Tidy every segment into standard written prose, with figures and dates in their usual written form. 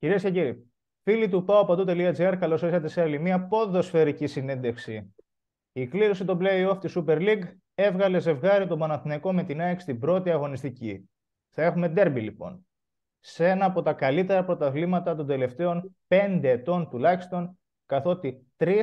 Κυρίες και κύριοι, φίλοι του paopadu.gr, καλώς ήρθατε σε άλλη μια ποδοσφαιρική συνέντευξη. Η κλήρωση των play-off της Super League έβγαλε ζευγάρι τον Παναθηναϊκό με την ΑΕΚ στην πρώτη αγωνιστική. Θα έχουμε ντέρμπι λοιπόν. Σε ένα από τα καλύτερα πρωταθλήματα των τελευταίων 5 ετών τουλάχιστον, καθότι 3-4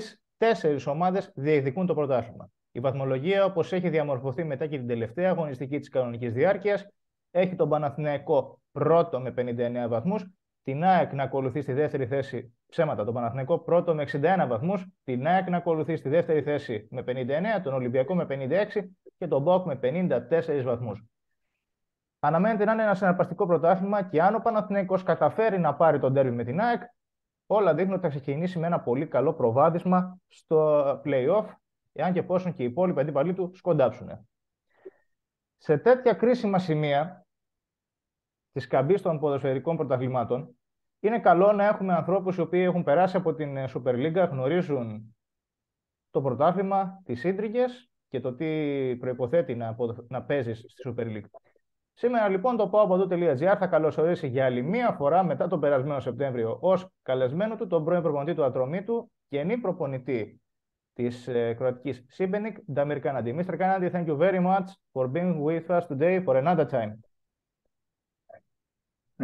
ομάδες διεκδικούν το πρωτάθλημα. Η βαθμολογία, όπως έχει διαμορφωθεί μετά και την τελευταία αγωνιστική της κανονικής διάρκειας, έχει τον Παναθηναϊκό πρώτο με 59 βαθμούς, την ΑΕΚ να ακολουθεί στη δεύτερη θέση, ψέματα, τον Παναθηναϊκό πρώτο με 61 βαθμούς, την ΑΕΚ να ακολουθεί στη δεύτερη θέση με 59, τον Ολυμπιακό με 56 και τον ΠΑΟΚ με 54 βαθμούς. Αναμένεται να είναι ένα συναρπαστικό πρωτάθλημα και αν ο Παναθηναϊκός καταφέρει να πάρει τον ντέρμπι με την ΑΕΚ, όλα δείχνουν ότι θα ξεκινήσει με ένα πολύ καλό προβάδισμα στο play-off, εάν και πόσον και οι υπόλοιποι αντίπαλοι του σκοντάψουν. Σε τέτοια κρίσιμα σημεία της καμπής των ποδοσφαιρικών πρωταθλημάτων, είναι καλό να έχουμε ανθρώπους οι οποίοι έχουν περάσει από την Super League, γνωρίζουν το πρωτάθλημα, τις ίντριγες και το τι προϋποθέτει να παίζεις στη Super League. Σήμερα λοιπόν το paopadu.gr θα καλωσορίσει για άλλη μία φορά μετά τον περασμένο Σεπτέμβριο ως καλεσμένο του τον πρώην προπονητή του Ατρωμίτου και ενή προπονητή της κροατικής Šibenik, Damir Κάναντι. Mr. Κάναντι, thank you very much for being with us today for another time.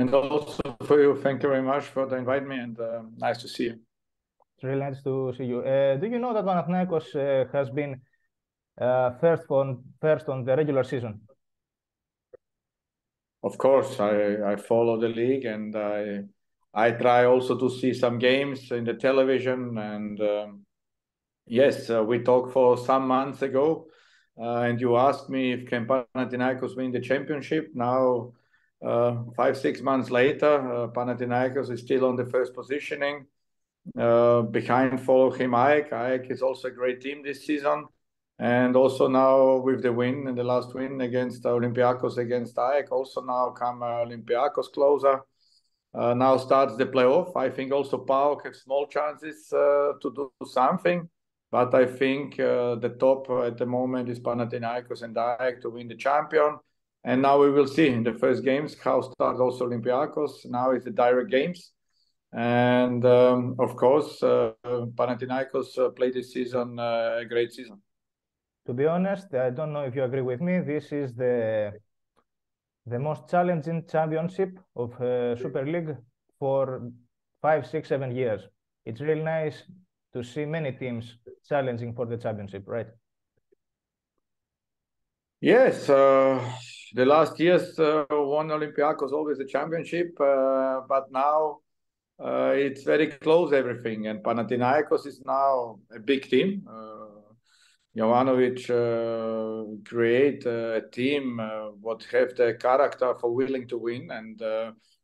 And also for you, thank you very much for inviting me and nice to see you. It's really nice to see you. Do you know that Panathinaikos has been first on the regular season? Of course, I follow the league and I try also to see some games in the television. And yes, we talked for some months ago and you asked me if can Panathinaikos win the championship. Now, 5-6 months later, Panathinaikos is still on the first positioning. Behind follow him AEK. AEK is also a great team this season. And also now with the win and the last win against Olympiacos against AEK, also now come Olympiacos closer. Now starts the playoff. I think also PAOK have small chances to do something. But I think the top at the moment is Panathinaikos and AEK to win the champion. And now we will see in the first games how starts also Olympiacos. Now it's the direct games. And of course, Panathinaikos played this season a great season. To be honest, I don't know if you agree with me, this is the most challenging championship of Super League for 5, 6, 7 years. It's really nice to see many teams challenging for the championship, right? Yes, the last years won Olympiacos always the championship, but now it's very close everything. And Panathinaikos is now a big team. Giovanovic create a team what have the character for willing to win, and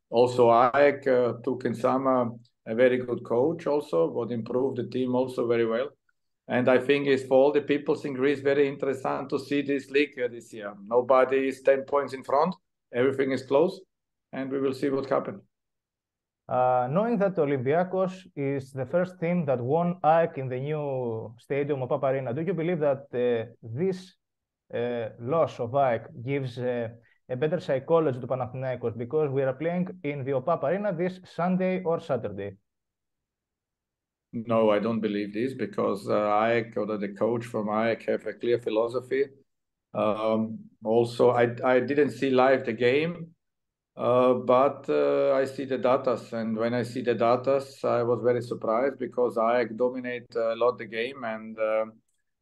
also AEK took in summer a very good coach also, what improved the team also very well. And I think it's for all the people in Greece very interesting to see this league this year. Nobody is 10 points in front, everything is close, and we will see what happens. Knowing that Olympiacos is the first team that won AEK in the new stadium of Papa Arena, do you believe that this loss of AEK gives a better psychology to Panathinaikos because we are playing in the Papa Arena this Sunday or Saturday? No, I don't believe this because AEK or the coach from AEK have a clear philosophy. Also, I didn't see live the game. But I see the data, and when I see the data, I was very surprised because AEK dominate a lot the game, and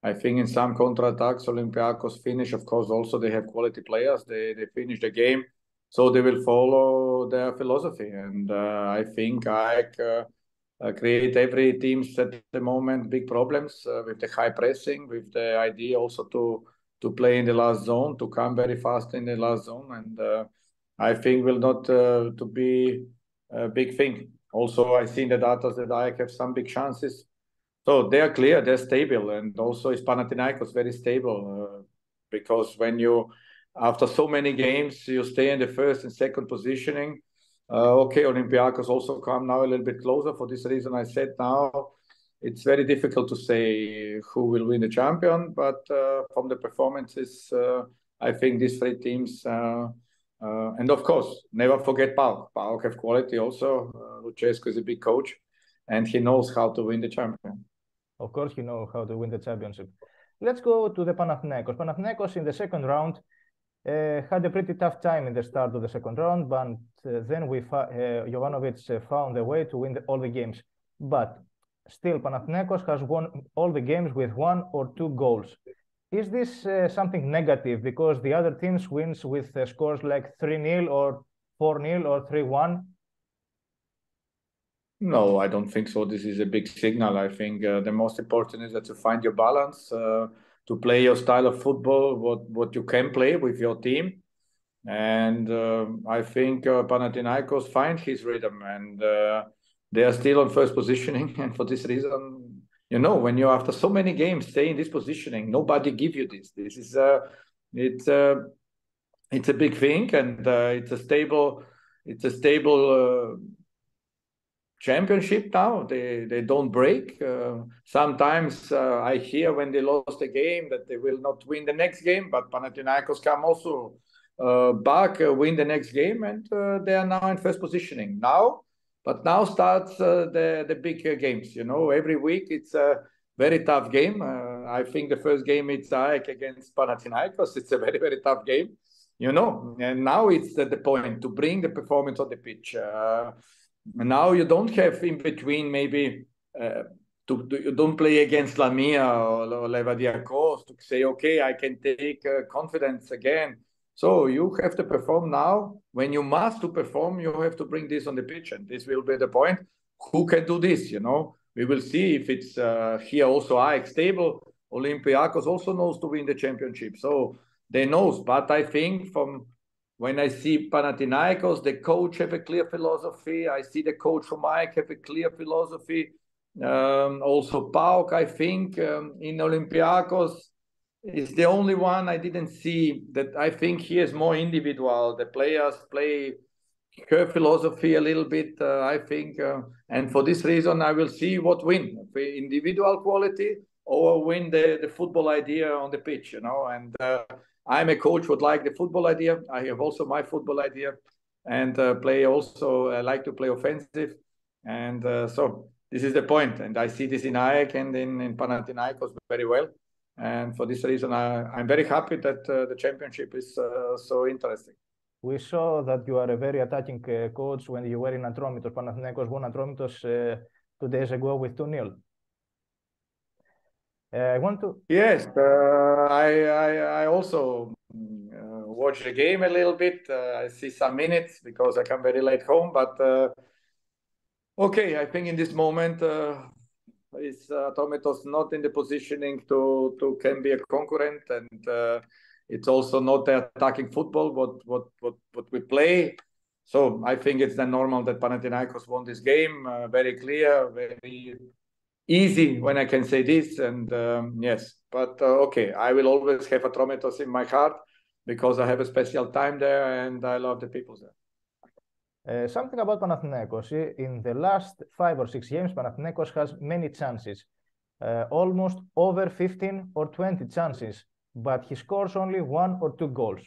I think in some counter-attacks, Olympiacos finish. Of course, also they have quality players. They finish the game, so they will follow their philosophy, and I think AEK create every teams at the moment big problems with the high pressing, with the idea also to play in the last zone, to come very fast in the last zone, and I think will not to be a big thing. Also, I see in the data that AEK have some big chances. So they are clear, they're stable. And also is Panathinaikos very stable because when you, after so many games, you stay in the first and second positioning. Okay, Olympiacos also come now a little bit closer. For this reason, I said now it's very difficult to say who will win the champion. But from the performances, I think these three teams And of course, never forget PAOK. PAOK have quality also. Lucescu is a big coach, and he knows how to win the champion. Of course, he knows how to win the championship. Let's go to the Panathinaikos. Panathinaikos in the second round had a pretty tough time in the start of the second round, but then Giovanovic found a way to win all the games. But still, Panathinaikos has won all the games with 1 or 2 goals. Is this something negative because the other teams wins with scores like 3-0 or 4-0 or 3-1? No, I don't think so. This is a big signal. I think the most important is that you find your balance, to play your style of football, what you can play with your team. And I think Panathinaikos find his rhythm, and they are still on first positioning. And for this reason, you know, when you after so many games stay in this positioning, nobody give you this. This is it's a big thing, and it's a stable championship now. They don't break. Sometimes I hear when they lost a game that they will not win the next game, but Panathinaikos come also back, win the next game, and they are now in first positioning now. But now starts the big games. You know, every week it's a very tough game. I think the first game it's AEK against Panathinaikos. It's a very, very tough game. You know, and now it's the point to bring the performance on the pitch. Now you don't have in between maybe you don't play against Lamia or Levadiakos to say, okay, I can take confidence again. So you have to perform now. When you must to perform, you have to bring this on the pitch, and this will be the point. Who can do this? You know, we will see if it's here also AEK stable. Olympiacos also knows to win the championship, so they knows. But I think from when I see Panathinaikos, the coach have a clear philosophy. I see the coach from AEK have a clear philosophy. Also PAOK, I think, in Olympiacos is the only one I didn't see that I think he is more individual. The players play her philosophy a little bit, I think. And for this reason, I will see what win, individual quality or win the football idea on the pitch, you know. And I'm a coach would like the football idea. I have also my football idea, and play also like to play offensive. And so this is the point. And I see this in AEK and in Panathinaikos very well. And for this reason, I'm very happy that the championship is so interesting. We saw that you are a very attacking coach when you were in Atromitos. Panathinaikos won Atromitos 2 days ago with 2-0. I want to... Yes, I also watch the game a little bit. I see some minutes because I come very late home. But okay, I think in this moment, is Atromitos not in the positioning to can be a concurrent, and it's also not the attacking football what we play. So I think it's then normal that Panathinaikos won this game, very clear, very easy when I can say this. And yes, but okay, I will always have Atromitos in my heart because I have a special time there and I love the people there. Something about Panathinaikos. In the last 5 or 6 games, Panathinaikos has many chances, almost over 15 or 20 chances, but he scores only 1 or 2 goals.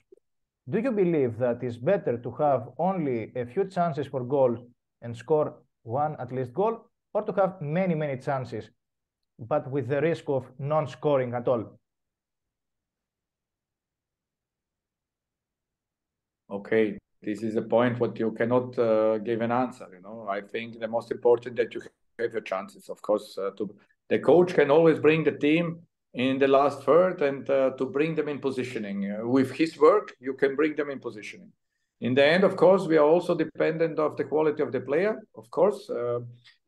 Do you believe that it's better to have only a few chances for goal and score 1 at least goal, or to have many, many chances, but with the risk of non-scoring at all? Okay. This is a point what you cannot give an answer. You know, I think the most important that you have your chances. Of course, the coach can always bring the team in the last third and to bring them in positioning. With his work, you can bring them in positioning. In the end, of course, we are also dependent of the quality of the player. Of course,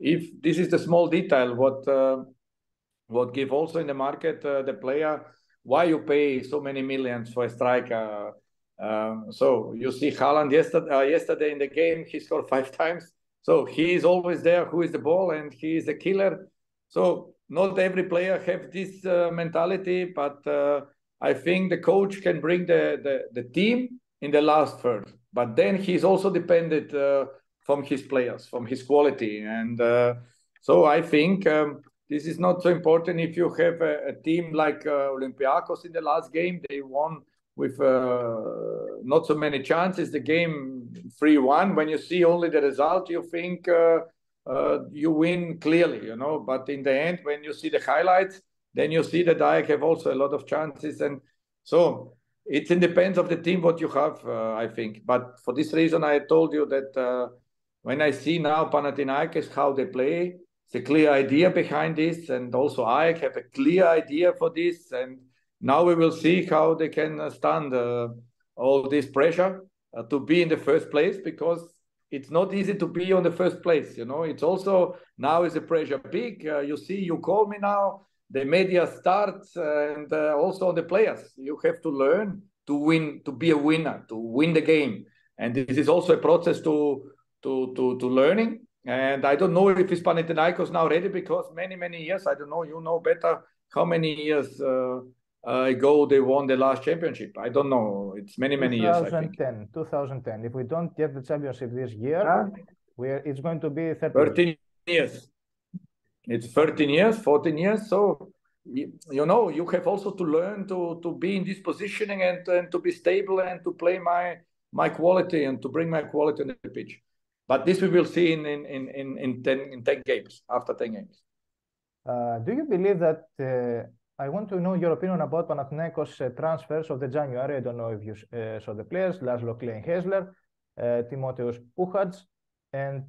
if this is the small detail, what give also in the market the player, why you pay so many millions for a striker. So you see Haaland yesterday in the game, he scored 5 times. So he is always there, who is the ball, and he is a killer. So not every player have this mentality, but I think the coach can bring the team in the last third. But then he's also dependent from his players, from his quality. And so I think this is not so important if you have a team like Olympiacos in the last game. They won with not so many chances. The game 3-1. When you see only the result, you think you win clearly, you know. But in the end, when you see the highlights, then you see that I have also a lot of chances. And so it depends of the team what you have, I think. But for this reason, I told you that when I see now Panathinaikos, how they play, it's a clear idea behind this. And also I have a clear idea for this. And now we will see how they can stand all this pressure to be in the first place, because it's not easy to be on the first place. You know, it's also now is the pressure big. You see, you call me now, the media starts, and also the players. You have to learn to win, to be a winner, to win the game. And this is also a process to learning. And I don't know if it's Panathinaikos now ready, because many years, I don't know, you know better how many years ago they won the last championship. I don't know. It's many years, I think. 2010. If we don't get the championship this year, it's going to be 13 years. It's 13 years, 14 years. So, you know, you have also to learn to be in this positioning and to be stable and to play my quality and to bring my quality on the pitch. But this we will see in 10 games, after 10 games. Do you believe that... I want to know your opinion about Panathinaikos transfers of the January. I don't know if you saw the players, Laszlo Klein-Hessler, Timotheus Puchac, and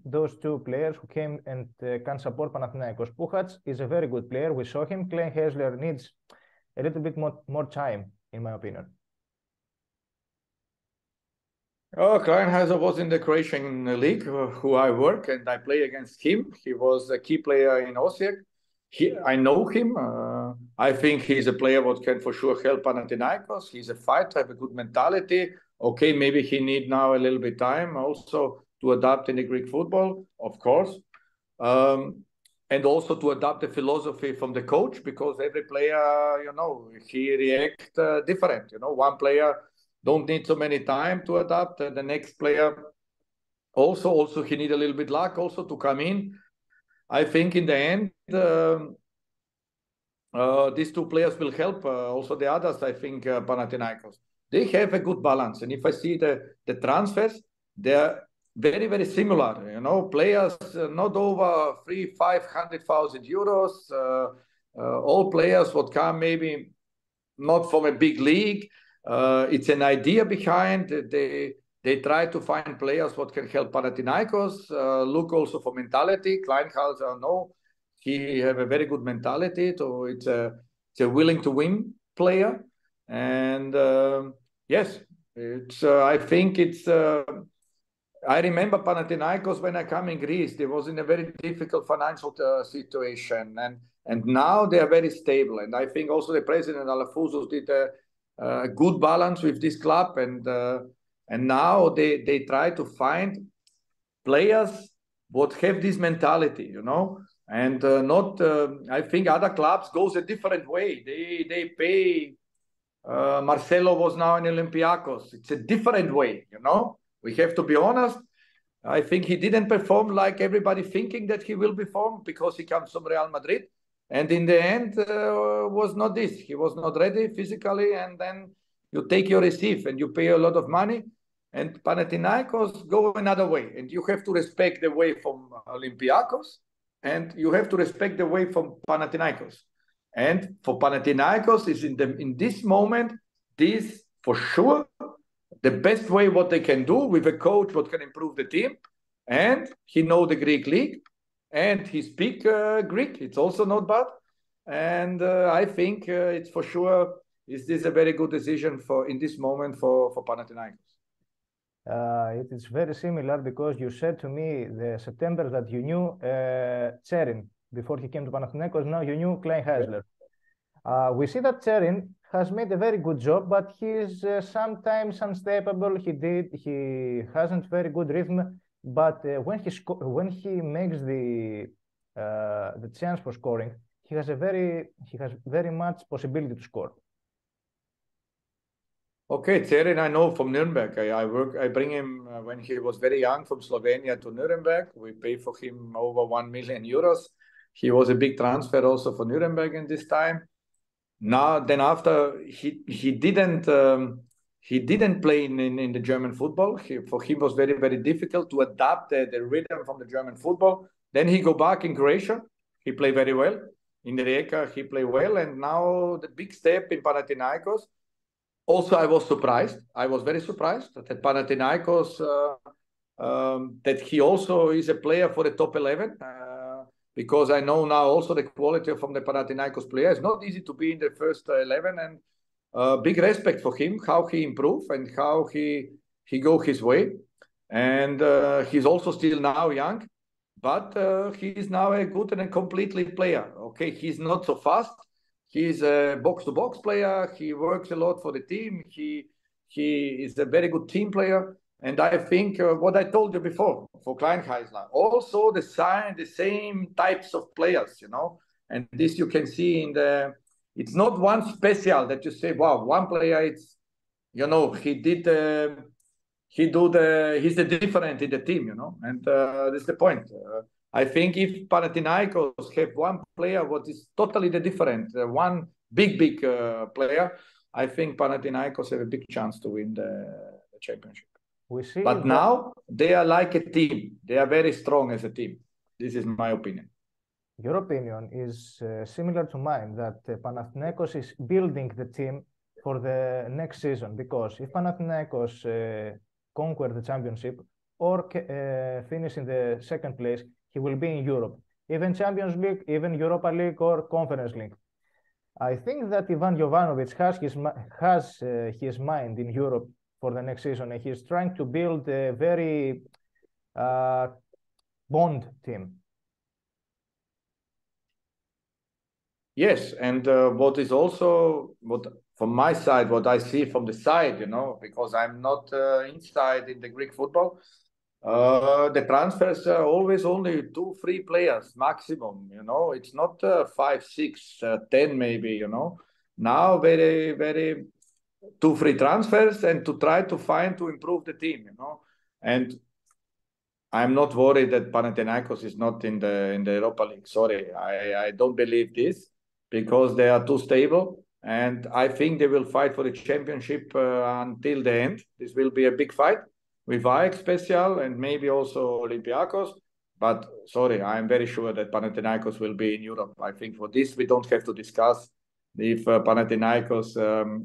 those two players who came and can support Panathinaikos. Puchac is a very good player. We saw him. Klein-Hessler needs a little bit more time, in my opinion. Oh, Klein-Hessler was in the Croatian league, who I work, and I play against him. He was a key player in Osijek. I know him. I think he's a player what can for sure help Panathinaikos. He's a fighter, have a good mentality. Okay, maybe he need now a little bit time also to adapt in the Greek football, of course. And also to adapt the philosophy from the coach, because every player, you know, he react different. You know, one player don't need so many time to adapt. And the next player also he need a little bit luck also to come in. I think in the end, these two players will help also the others. I think Panathinaikos, they have a good balance. And if I see the transfers, they're very similar. You know, players not over 300,000-500,000 euros. All players would come maybe not from a big league. It's an idea behind. They try to find players what can help Panathinaikos. Look also for mentality. Klein-Hessler, no, he have a very good mentality. So it's a willing to win player. And yes, it's. I think it's. I remember Panathinaikos when I come in Greece. They was in a very difficult financial situation, and now they are very stable. And I think also the president Alafouzos did a good balance with this club, and now they try to find players what have this mentality, you know, and not. I think other clubs goes a different way. They pay. Marcelo was now in Olympiacos. It's a different way, you know. We have to be honest. I think he didn't perform like everybody thinking that he will perform, because he comes from Real Madrid. And in the end, was not this. He was not ready physically. And then you take your receive and you pay a lot of money. And Panathinaikos go another way. And you have to respect the way from Olympiacos. And you have to respect the way from Panathinaikos. And for Panathinaikos is in this moment, this for sure, the best way what they can do with a coach what can improve the team. And he know the Greek league. And he speak Greek. It's also not bad. And I think it's for sure, is this a very good decision for in this moment for Panathinaikos. It is very similar, because you said to me the September that you knew Tserin before he came to Panathinaikos. Now you knew Klein-Hessler. We see that Tserin has made a very good job, but he's sometimes unstable. He hasn't very good rhythm. But when he makes the chance for scoring, he has very much possibility to score. Okay, Tserin, I know from Nuremberg. I bring him when he was very young from Slovenia to Nuremberg. We pay for him over 1 million euros. He was a big transfer also for Nuremberg in this time. Now, then after he didn't he didn't play in the German football. For him was very, very difficult to adapt the rhythm from the German football. Then he go back in Croatia. He played very well. In the Rijeka, he played well. And now the big step in Panathinaikos. Also, I was surprised. I was very surprised that Panathinaikos, that he also is a player for the top 11. Because I know now also the quality from the Panathinaikos player. It's not easy to be in the first 11. And big respect for him, how he improved and how he go his way. And he's also still now young, but he is now a good and a completely player. Okay, he's not so fast. He's a box-to-box player. He works a lot for the team. He is a very good team player. And I think what I told you before for Kleinheisler, also the same types of players, you know. And this you can see in the. It's not one special that you say, wow, one player, it's, you know, he's the different in the team, you know, and that's the point. I think if Panathinaikos have one player what is totally the different, one big player, I think Panathinaikos have a big chance to win the championship. But now they are like a team. They are very strong as a team. This is my opinion. Your opinion is similar to mine, that Panathinaikos is building the team for the next season, because if Panathinaikos conquer the championship or finish in the second place, he will be in Europe, even Champions League, even Europa League or Conference League. I think that Ivan Giovanovic has his mind in Europe for the next season, and he's trying to build a very bond team. Yes, and what is also from my side, what I see from the side, you know, because I'm not inside in the Greek football, the transfers are always only 2-3 players maximum, you know. It's not 5, 6, 10 maybe, you know. Now very, very 2-3 transfers and to try to improve the team, you know. And I'm not worried that Panathinaikos is not in the Europa League. Sorry, I don't believe this, because they are too stable, and I think they will fight for the championship until the end. This will be a big fight with Ajax Special and maybe also Olympiacos. But sorry, I'm very sure that Panathinaikos will be in Europe. I think for this we don't have to discuss if Panathinaikos,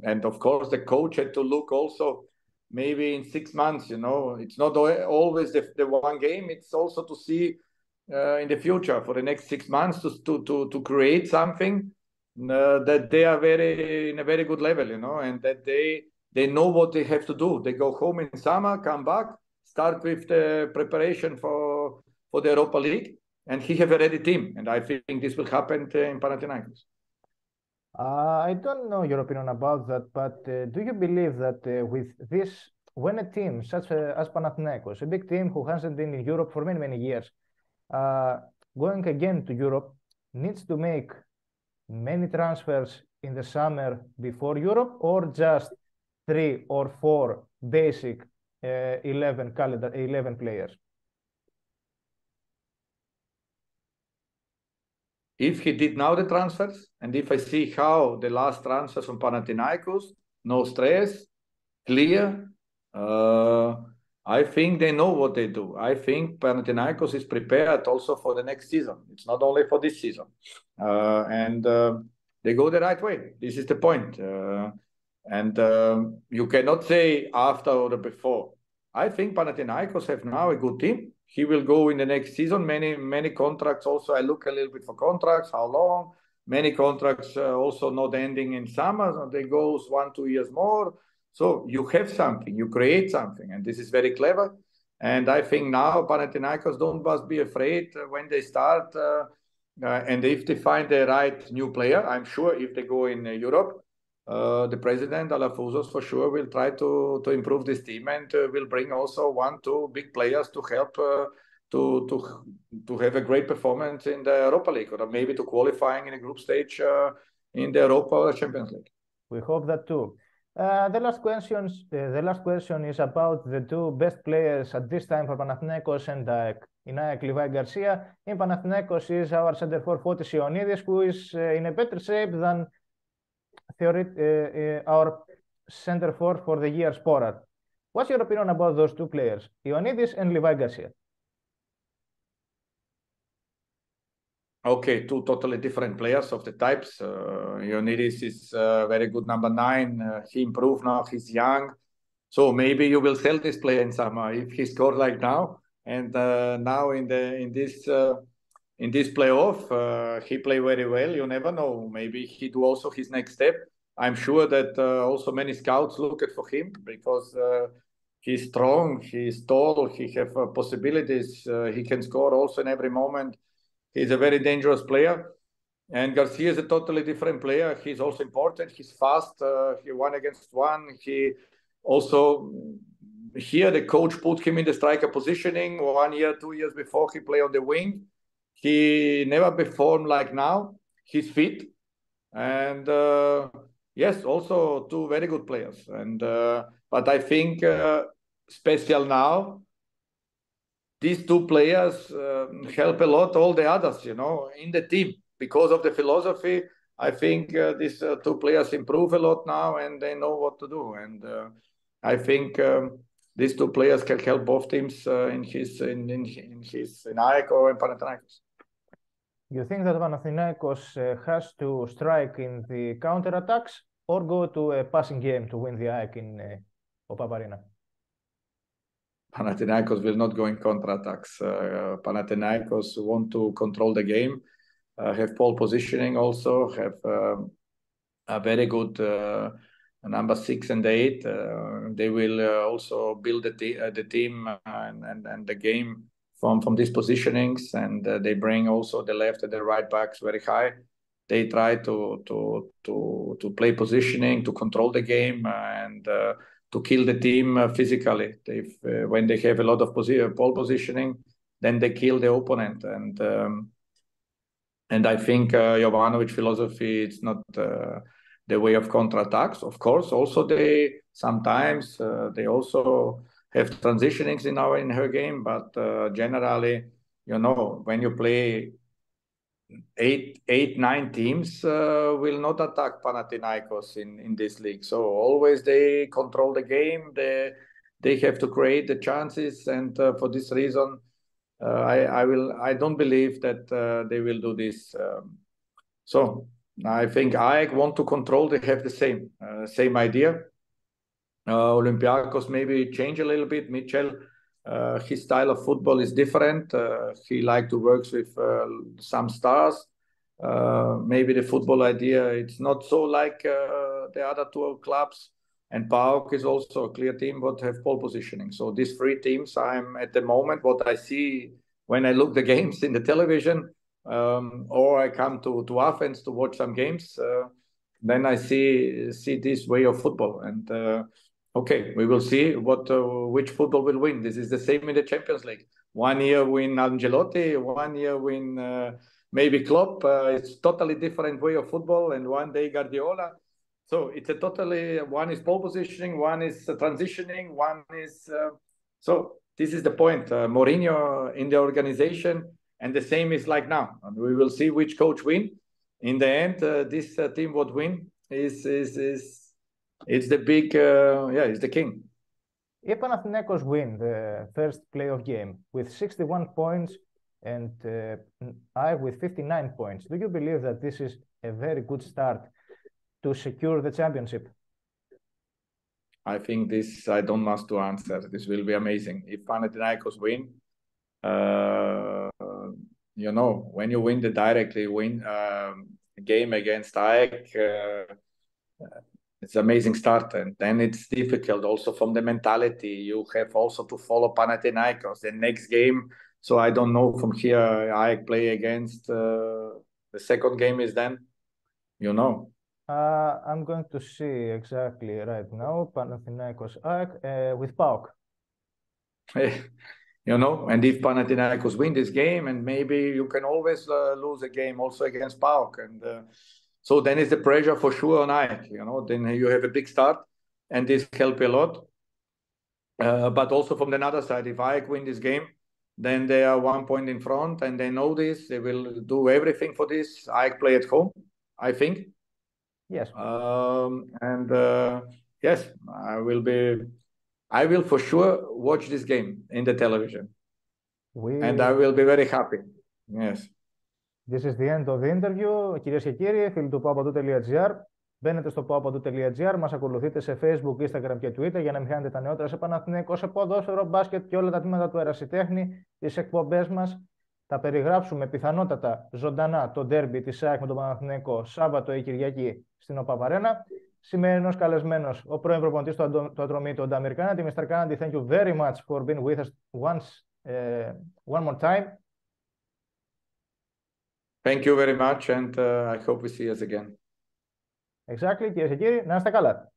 and of course the coach had to look also maybe in 6 months, you know. It's not always the one game. It's also to see in the future for the next 6 months to create something that they are in a very good level, you know, and that they know what they have to do. They go home in summer, come back, start with the preparation for the Europa League, and he have a ready team. And I think this will happen in Panathinaikos. I don't know your opinion about that, but do you believe that with this, when a team such as Panathinaikos, a big team who hasn't been in Europe for many, many years, going again to Europe, needs to make many transfers in the summer before Europe, or just 3 or 4 basic 11 players? If he did now the transfers, and if I see how the last transfers from Panathinaikos, no stress, clear, I think they know what they do. I think Panathinaikos is prepared also for the next season. It's not only for this season. And they go the right way. This is the point. And you cannot say after or before. I think Panathinaikos have now a good team. He will go in the next season. Many contracts also. I look a little bit for contracts, how long. Many contracts also not ending in summer. So they goes 1-2 years more. So you have something, you create something, and this is very clever. And I think now Panathinaikos must be afraid when they start, and if they find the right new player. I'm sure if they go in Europe, the president Alafouzos for sure will try to improve this team, and will bring also 1-2 big players to help to have a great performance in the Europa League, or maybe to qualifying in a group stage in the Europa or Champions League. We hope that too. The last question is about the 2 best players at this time for Panathinaikos and AEK. In AEK, Levi Garcia. In Panathinaikos is our center for Fotis Ioannidis, who is in a better shape than our center for the year Sporar. What's your opinion about those two players, Ioannidis and Levi Garcia? Okay, two totally different players of the types. Ioannidis is very good number 9. He improved now. He's young. So maybe you will sell this player in summer if he scored like now. And now in this playoff, he played very well. You never know. Maybe he do also his next step. I'm sure that also many scouts look at for him because he's strong, he's tall, he have possibilities. He can score also in every moment. He's a very dangerous player. And Garcia is a totally different player. He's also important. He's fast. He 1-against-1. He also, here the coach put him in the striker positioning. 1 year, 2 years before, he played on the wing. He never performed like now. He's fit. And yes, also two very good players. And but I think special now, these two players help a lot all the others, you know, in the team. Because of the philosophy, I think these two players improve a lot now and they know what to do. And I think these two players can help both teams in AEK or in Panathinaikos. You think that Panathinaikos has to strike in the counter-attacks or go to a passing game to win the AEK in Opaparina? Panathinaikos will not go in counter-attacks. Panathinaikos want to control the game, have pole positioning also, have a very good number 6 and 8. They will also build the team and the game from these positionings, and they bring also the left and the right backs very high. They try to play positioning, to control the game, and to kill the team physically. When they have a lot of ball positioning, then they kill the opponent. And I think Giovanovic philosophy, it's not the way of counter-attacks. Of course, also they sometimes they also have transitionings in her game, but generally, you know, when you play 8-9 teams will not attack Panathinaikos in this league. So always they control the game. They have to create the chances, and for this reason, I don't believe that they will do this. So I think AEK want to control. They have the same idea. Olympiacos maybe change a little bit. Mitchell, his style of football is different. He like to work with some stars. Maybe the football idea, it's not so like the other two clubs. And PAOK is also a clear team what have pole positioning. So these 3 teams, I'm at the moment, what I see when I look the games in the television, or I come to Athens to watch some games, then I see this way of football. And okay, we will see which football will win. This is the same in the Champions League. 1 year win Ancelotti, 1 year win maybe Klopp. It's totally different way of football, and one day Guardiola. So it's a totally, one is pole positioning, one is transitioning, one is... so this is the point. Mourinho in the organization, and the same is like now. And we will see which coach win. In the end, this team would win it's the big, it's the king. If Panathinaikos win the first playoff game with 61 points and AEK with 59 points, do you believe that this is a very good start to secure the championship? I think this, I don't must to answer. This will be amazing. If Panathinaikos win, you know, when you win the directly win game against AEK, it's an amazing start, and then it's difficult also from the mentality. You have also to follow Panathinaikos the next game. So I don't know from here, AEK play against the second game is then, you know. I'm going to see exactly right now, Panathinaikos AEK with PAOK. You know, and if Panathinaikos win this game, and maybe you can always lose a game also against PAOK, and so then it's the pressure for sure on AEK, you know, then you have a big start, and this helps a lot. But also from the other side, if AEK win this game, then they are 1 point in front, and they know this. They will do everything for this. AEK play at home, I think. Yes. And yes, I will for sure watch this game in the television. And I will be very happy. Yes. This is the end of the interview. Κυρίες και κύριοι, φίλοι του paopadu.gr, μπαίνετε στο paopadu.gr, μας ακολουθείτε σε Facebook, Instagram και Twitter για να μην χάνετε τα νεότερα σε Παναθηναϊκό, σε ποδόσφαιρο, μπάσκετ και όλα τα τμήματα του ερασιτέχνη, τις εκπομπές μας. Θα περιγράψουμε πιθανότατα ζωντανά το ντέρμπι της ΑΕΚ με τον Παναθηναϊκό Σάββατο ή Κυριακή στην ΟΠΑΠ-Αρένα. Σημερινός καλεσμένος ο πρώην προπονητής του Ατρωμί, τον Ντάμιρ Κάναντι. Mr. Κάναντι, thank you very much for being with us one more time. Thank you very much and I hope we see us again. Exactly, κυρίες και κύριοι, να είστε καλά.